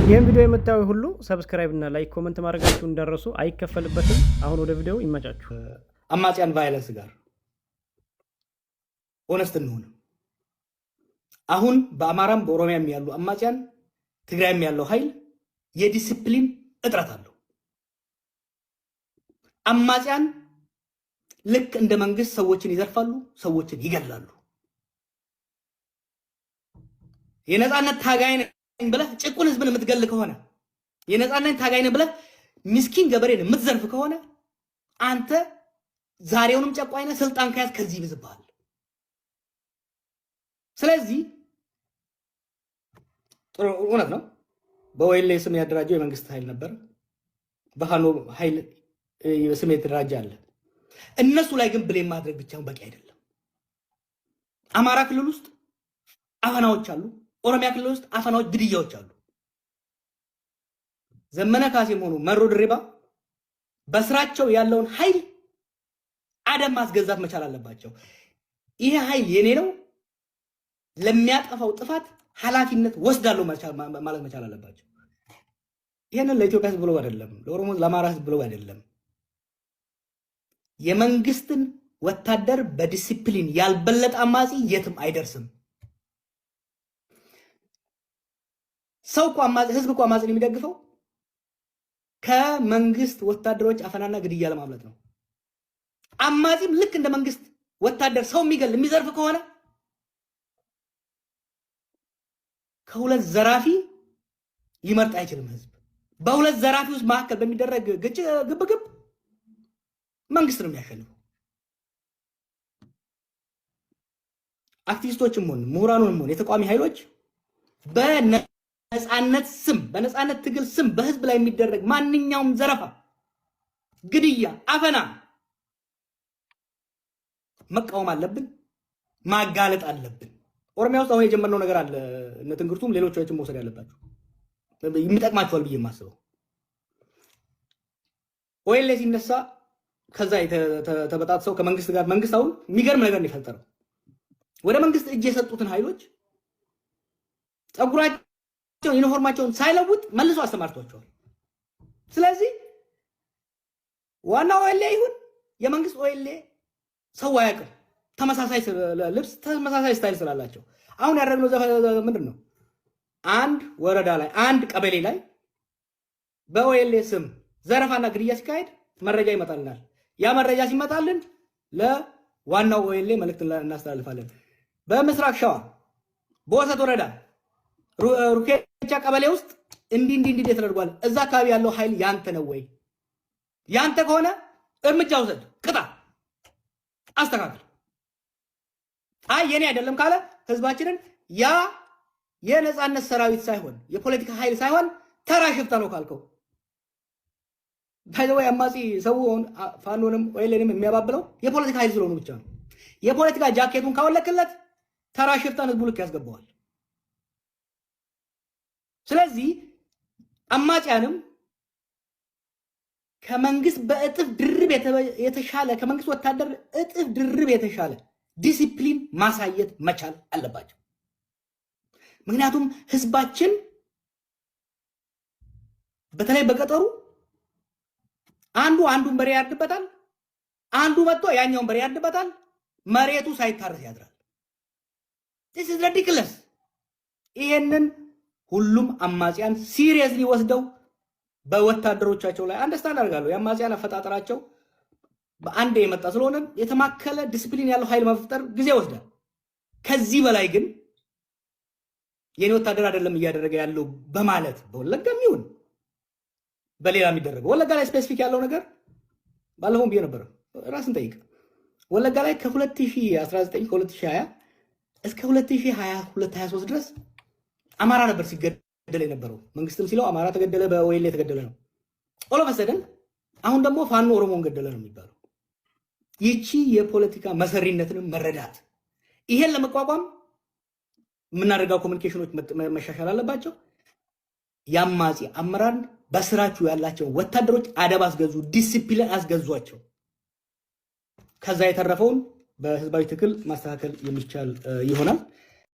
ይህን ቪዲዮ የምታዩ ሁሉ ሰብስክራይብ እና ላይክ ኮመንት ማድረጋችሁ እንዳረሱ አይከፈልበትም። አሁን ወደ ቪዲዮ ይመጫችሁ። አማጺያን ቫይለንስ ጋር ሆነስት እንሆን። አሁን በአማራም በኦሮሚያም ያሉ አማጺያን ትግራይም ያለው ኃይል የዲሲፕሊን እጥረት አለው። አማጺያን ልክ እንደ መንግስት ሰዎችን ይዘርፋሉ፣ ሰዎችን ይገላሉ። የነጻነት ታጋይ ነኝ ብለህ ጭቁን ህዝብን የምትገል ከሆነ የነጻነት ታጋይ ነኝ ብለህ ምስኪን ገበሬን የምትዘርፍ ከሆነ አንተ ዛሬውንም ጨቋኝ ነህ። ስልጣን ከያዝ ከዚህ ይብዝብሃል። ስለዚህ ጥሩ እውነት ነው። በወይሌ ስም ያደራጀው የመንግስት ኃይል ነበር። በፋኖ ኃይል ስም የተደራጀ አለ። እነሱ ላይ ግን ብሌም ማድረግ ብቻውን በቂ አይደለም። አማራ ክልል ውስጥ አፈናዎች አሉ። ኦሮሚያ ክልል ውስጥ አፈናዎች፣ ግድያዎች አሉ። ዘመነ ካሴም ሆኑ መሮ ድሪባ በስራቸው ያለውን ኃይል አደም ማስገዛት መቻል አለባቸው። ይሄ ኃይል የኔ ነው፣ ለሚያጠፋው ጥፋት ኃላፊነት ወስዳለሁ ማለት መቻል አለባቸው። ይሄንን ለኢትዮጵያ ህዝብ ብለው አይደለም፣ ለኦሮሞ ለአማራ ህዝብ ብለው አይደለም። የመንግስትን ወታደር በዲሲፕሊን ያልበለጠ አማጺ የትም አይደርስም። ሰው እኮ አማጺ ህዝብ እኮ አማጺን የሚደግፈው ከመንግስት ወታደሮች አፈናና ግድያ ለማምለጥ ነው። አማጺም ልክ እንደ መንግስት ወታደር ሰው የሚገል የሚዘርፍ ከሆነ ከሁለት ዘራፊ ሊመርጥ አይችልም ህዝብ። በሁለት ዘራፊ ውስጥ መካከል በሚደረግ ግብግብ መንግስት ነው የሚያሸንፈው። አክቲቪስቶችም ሆነ ምሁራኑንም ሆነ የተቃዋሚ ኃይሎች በነጻነት ስም በነጻነት ትግል ስም በህዝብ ላይ የሚደረግ ማንኛውም ዘረፋ፣ ግድያ፣ አፈና መቃወም አለብን፣ ማጋለጥ አለብን። ኦሮሚያ ውስጥ አሁን የጀመርነው ነገር አለ። እነ ትንግርቱም ሌሎችም መውሰድ ያለባቸው የሚጠቅማቸዋል ብዬ የማስበው ኦኤልኤ ሲነሳ ከዛ ተበጣጥሰው ከመንግስት ጋር መንግስት አሁን የሚገርም ነገር ነው የፈጠረው። ወደ መንግስት እጅ የሰጡትን ኃይሎች ጸጉራቸውን ዩኒፎርማቸውን ሳይለውጥ መልሶ አስተማርቷቸዋል። ስለዚህ ዋና ኦኤልኤ ይሁን የመንግስት ኦኤልኤ ሰው አያውቅም። ተመሳሳይ ልብስ ተመሳሳይ ስታይል ስላላቸው አሁን ያደረግነው ምንድን ነው? አንድ ወረዳ ላይ አንድ ቀበሌ ላይ በኦኤልኤ ስም ዘረፋና ግድያ ሲካሄድ መረጃ ይመጣልናል። ያ መረጃ ሲመጣልን ለዋናው ኦኤልኤ መልእክት እናስተላልፋለን። በምስራቅ ሸዋ በወሰት ወረዳ ሩኬቻ ቀበሌ ውስጥ እንዲህ ተደርጓል። እዛ አካባቢ ያለው ኃይል ያንተ ነው ወይ? ያንተ ከሆነ እርምጃ ውሰድ፣ ቅጣ፣ አስተካክል። አይ የኔ አይደለም ካለ ህዝባችንን ያ የነጻነት ሰራዊት ሳይሆን የፖለቲካ ኃይል ሳይሆን ተራ ሽፍታ ነው ካልከው ባይዘው አማጺ ሰው ፋኖንም ወይሌንም የሚያባብለው የፖለቲካ ኃይል ስለሆነ ብቻ ነው። የፖለቲካ ጃኬቱን ካወለክለት ተራ ሽፍታን ህዝቡ ልክ ያስገባዋል። ስለዚህ አማጺያንም ከመንግስት በእጥፍ ድርብ የተሻለ ከመንግስት ወታደር እጥፍ ድርብ የተሻለ ዲሲፕሊን ማሳየት መቻል አለባቸው። ምክንያቱም ህዝባችን በተለይ በገጠሩ አንዱን በሬ ያርድበታል፣ አንዱ መጥቶ ያኛውን በሬ ያርድበታል። መሬቱ ሳይታረስ ያድራል። this is ridiculous። ይሄንን ሁሉም አማጺያን ሲሪየስሊ ወስደው በወታደሮቻቸው ላይ አንደርስታንድ አድርጋለሁ። የአማጺያን አፈጣጠራቸው በአንድ የመጣ ስለሆነ የተማከለ ዲሲፕሊን ያለው ኃይል መፍጠር ጊዜ ወስዳል። ከዚህ በላይ ግን የኔ ወታደር አይደለም እያደረገ ያለው በማለት በወለጋም ይሁን በሌላ የሚደረገው ወለጋ ላይ ስፔሲፊክ ያለው ነገር ባለፈው ብዬ ነበር። ራስን ጠይቅ። ወለጋ ላይ ከ2019 ከ2020 እስከ 2022-23 ድረስ አማራ ነበር ሲገደል የነበረው። መንግስትም ሲለው አማራ ተገደለ፣ በወይሌ የተገደለ ነው። ኦሎፈሰደን አሁን ደግሞ ፋኖ ኦሮሞን ገደለ ነው የሚባለው። ይቺ የፖለቲካ መሰሪነትንም መረዳት፣ ይሄን ለመቋቋም የምናደርገው ኮሚኒኬሽኖች መሻሻል አለባቸው። ያማጺ አመራር በስራችሁ ያላቸው ወታደሮች አደብ አስገዙ፣ ዲሲፕሊን አስገዟቸው። ከዛ የተረፈውን በህዝባዊ ትግል ማስተካከል የሚቻል ይሆናል።